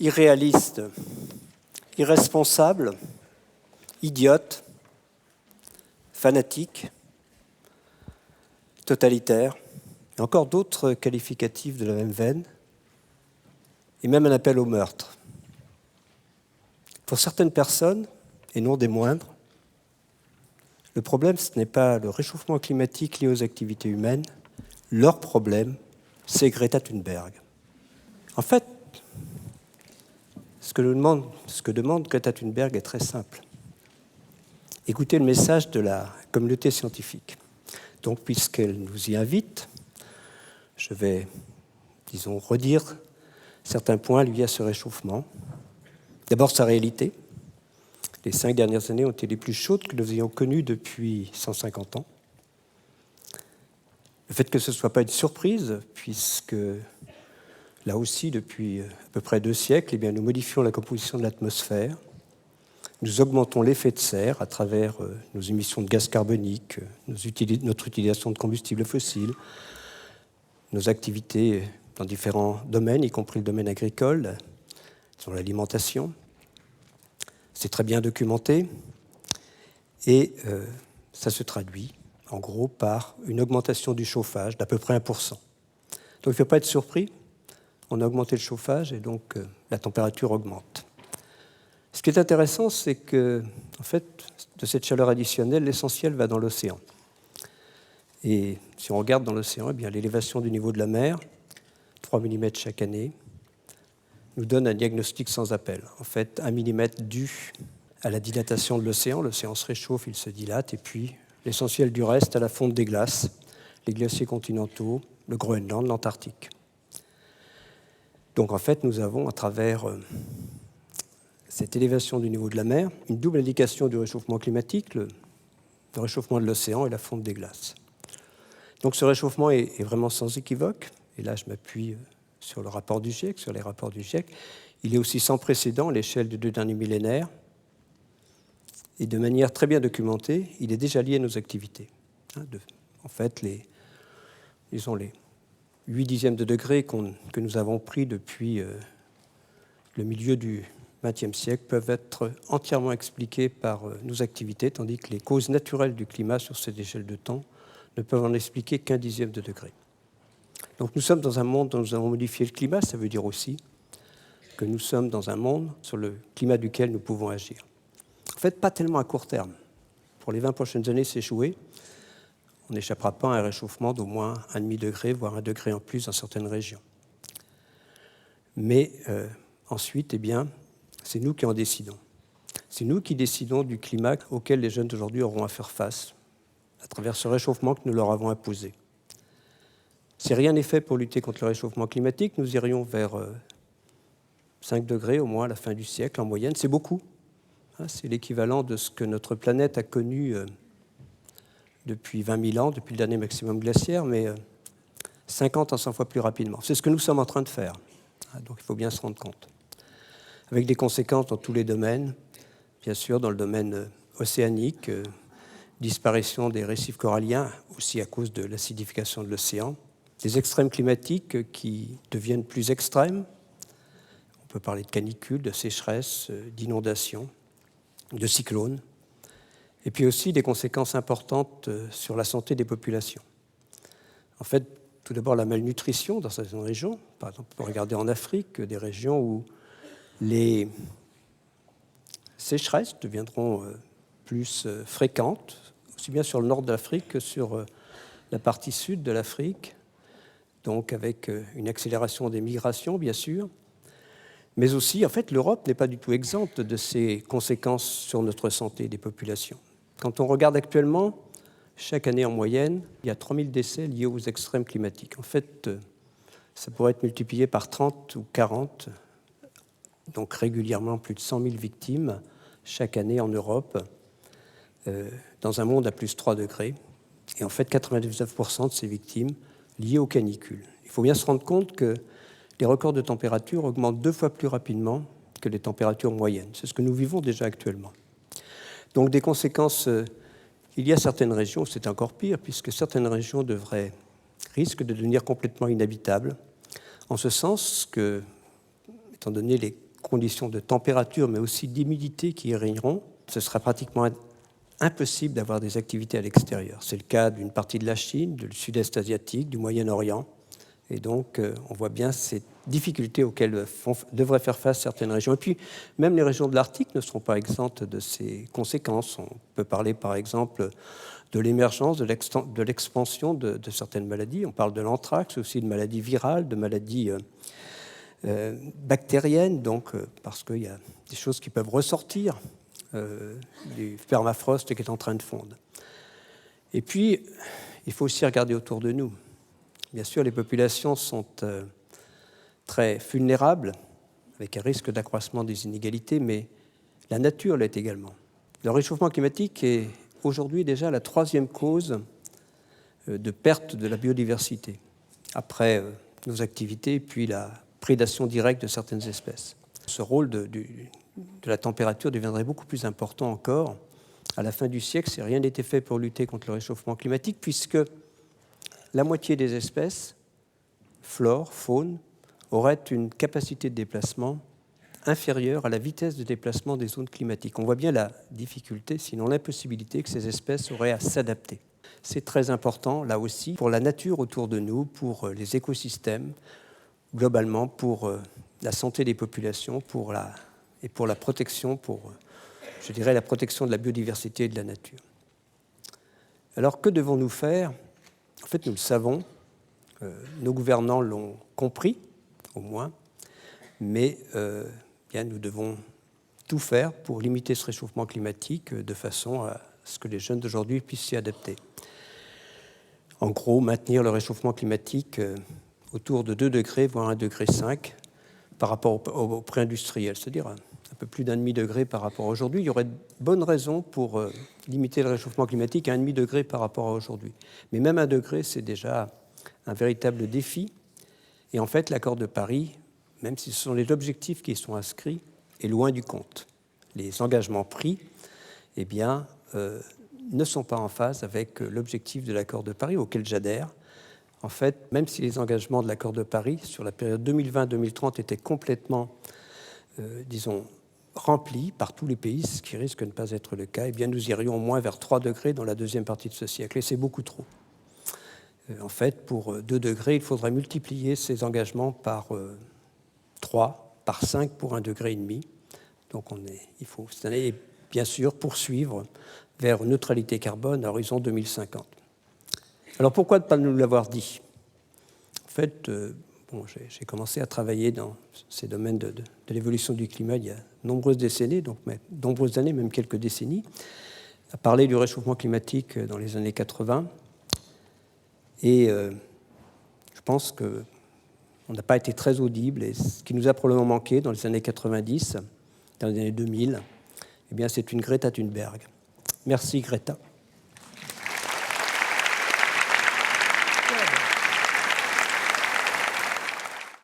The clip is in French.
irréaliste, irresponsable, idiote, fanatique, totalitaire, et encore d'autres qualificatifs de la même veine, et même un appel au meurtre. Pour certaines personnes, et non des moindres, le problème, ce n'est pas le réchauffement climatique lié aux activités humaines. Leur problème, c'est Greta Thunberg. En fait, ce que demande Greta Thunberg est très simple. Écoutez le message de la communauté scientifique. Donc, puisqu'elle nous y invite, je vais, redire certains points liés à ce réchauffement. D'abord, sa réalité. Les 5 dernières années ont été les plus chaudes que nous ayons connues depuis 150 ans. Le fait que ce ne soit pas une surprise, puisque là aussi, depuis à peu près 2 siècles, nous modifions la composition de l'atmosphère. Nous augmentons l'effet de serre à travers nos émissions de gaz carboniques, notre utilisation de combustibles fossiles, nos activités dans différents domaines, y compris le domaine agricole, sur l'alimentation. C'est très bien documenté et ça se traduit en gros par une augmentation du chauffage d'à peu près 1%. Donc il ne faut pas être surpris, on a augmenté le chauffage et donc la température augmente. Ce qui est intéressant, c'est que, en fait, de cette chaleur additionnelle, l'essentiel va dans l'océan. Et si on regarde dans l'océan, l'élévation du niveau de la mer, 3 mm chaque année, nous donne un diagnostic sans appel. En fait, 1 mm dû à la dilatation de l'océan. L'océan se réchauffe, il se dilate, et puis l'essentiel du reste à la fonte des glaces, les glaciers continentaux, le Groenland, l'Antarctique. Donc en fait, nous avons à travers cette élévation du niveau de la mer une double indication du réchauffement climatique, le réchauffement de l'océan et la fonte des glaces. Donc ce réchauffement est vraiment sans équivoque, et là je m'appuie sur le rapport du GIEC, sur les rapports du GIEC. Il est aussi sans précédent à l'échelle des 2 derniers millénaires. Et de manière très bien documentée, il est déjà lié à nos activités. En fait, les 8 dixièmes de degré que nous avons pris depuis le milieu du XXe siècle peuvent être entièrement expliqués par nos activités, tandis que les causes naturelles du climat sur cette échelle de temps ne peuvent en expliquer qu'1 dixième de degré. Donc nous sommes dans un monde dont nous avons modifié le climat, ça veut dire aussi que nous sommes dans un monde sur le climat duquel nous pouvons agir. En fait, pas tellement à court terme. Pour les 20 prochaines années, c'est joué. On n'échappera pas à un réchauffement d'au moins 1,5 degré, voire 1 degré en plus dans certaines régions. Mais ensuite, c'est nous qui en décidons. C'est nous qui décidons du climat auquel les jeunes d'aujourd'hui auront à faire face, à travers ce réchauffement que nous leur avons imposé. Si rien n'est fait pour lutter contre le réchauffement climatique, nous irions vers 5 degrés au moins à la fin du siècle en moyenne. C'est beaucoup. C'est l'équivalent de ce que notre planète a connu depuis 20 000 ans, depuis le dernier maximum glaciaire, mais 50 à 100 fois plus rapidement. C'est ce que nous sommes en train de faire. Donc il faut bien se rendre compte. Avec des conséquences dans tous les domaines, bien sûr dans le domaine océanique, disparition des récifs coralliens, aussi à cause de l'acidification de l'océan, des extrêmes climatiques qui deviennent plus extrêmes. On peut parler de canicules, de sécheresse, d'inondations, de cyclones, et puis aussi des conséquences importantes sur la santé des populations. En fait, tout d'abord la malnutrition dans certaines régions. Par exemple, on peut regarder en Afrique des régions où les sécheresses deviendront plus fréquentes, aussi bien sur le nord de l'Afrique que sur la partie sud de l'Afrique, donc avec une accélération des migrations, bien sûr. Mais aussi, en fait, l'Europe n'est pas du tout exempte de ces conséquences sur notre santé des populations. Quand on regarde actuellement, chaque année en moyenne, il y a 3000 décès liés aux extrêmes climatiques. En fait, ça pourrait être multiplié par 30 ou 40, donc régulièrement plus de 100 000 victimes chaque année en Europe, dans un monde à plus 3 degrés. Et en fait, 99% de ces victimes liées aux canicules. Il faut bien se rendre compte que les records de température augmentent 2 fois plus rapidement que les températures moyennes. C'est ce que nous vivons déjà actuellement. Donc des conséquences, il y a certaines régions où c'est encore pire, puisque certaines régions risquent de devenir complètement inhabitables, en ce sens que, étant donné les conditions de température, mais aussi d'humidité qui y régneront, ce sera pratiquement impossible d'avoir des activités à l'extérieur. C'est le cas d'une partie de la Chine, du sud-est asiatique, du Moyen-Orient. Et donc, on voit bien ces difficultés auxquelles devraient faire face certaines régions. Et puis, même les régions de l'Arctique ne seront pas exemptes de ces conséquences. On peut parler, par exemple, de l'émergence, de l'expansion de certaines maladies. On parle de l'anthrax, aussi de maladies virales, de maladies bactériennes, donc, parce qu'il y a des choses qui peuvent ressortir du permafrost qui est en train de fondre. Et puis, il faut aussi regarder autour de nous. Bien sûr, les populations sont très vulnérables, avec un risque d'accroissement des inégalités, mais la nature l'est également. Le réchauffement climatique est aujourd'hui déjà la 3e cause de perte de la biodiversité, après nos activités, puis la prédation directe de certaines espèces. Ce rôle de la température deviendrait beaucoup plus important encore à la fin du siècle si rien n'était fait pour lutter contre le réchauffement climatique, puisque la moitié des espèces, flore, faune, auraient une capacité de déplacement inférieure à la vitesse de déplacement des zones climatiques. On voit bien la difficulté, sinon l'impossibilité, que ces espèces auraient à s'adapter. C'est très important, là aussi, pour la nature autour de nous, pour les écosystèmes, globalement, pour la santé des populations, pour la protection, je dirais, la protection de la biodiversité et de la nature. Alors, que devons-nous faire ? En fait, nous le savons, nos gouvernants l'ont compris, au moins, mais bien, nous devons tout faire pour limiter ce réchauffement climatique de façon à ce que les jeunes d'aujourd'hui puissent s'y adapter. En gros, maintenir le réchauffement climatique autour de 2 degrés, voire 1,5 degré par rapport au pré-industriel, c'est-à-dire un peu plus d'1,5 degré par rapport à aujourd'hui. Il y aurait de bonnes raisons pour limiter le réchauffement climatique à 1,5 degré par rapport à aujourd'hui. Mais même 1 degré, c'est déjà un véritable défi. Et en fait, l'accord de Paris, même si ce sont les objectifs qui y sont inscrits, est loin du compte. Les engagements pris, eh bien, ne sont pas en phase avec l'objectif de l'accord de Paris, auquel j'adhère. En fait, même si les engagements de l'accord de Paris sur la période 2020-2030 étaient complètement, remplis par tous les pays, ce qui risque de ne pas être le cas, eh bien, nous irions au moins vers 3 degrés dans la deuxième partie de ce siècle. Et c'est beaucoup trop. En fait, pour 2 degrés, il faudrait multiplier ces engagements par 3, par 5 pour 1,5 degré. Donc il faut cette année, bien sûr, poursuivre vers une neutralité carbone à horizon 2050. Alors pourquoi ne pas nous l'avoir dit ? En fait, j'ai commencé à travailler dans ces domaines de l'évolution du climat il y a de nombreuses décennies, donc nombreuses années, même quelques décennies, à parler du réchauffement climatique dans les années 80. Et je pense qu'on n'a pas été très audible. Et ce qui nous a probablement manqué dans les années 90, dans les années 2000, eh bien, c'est une Greta Thunberg. Merci Greta.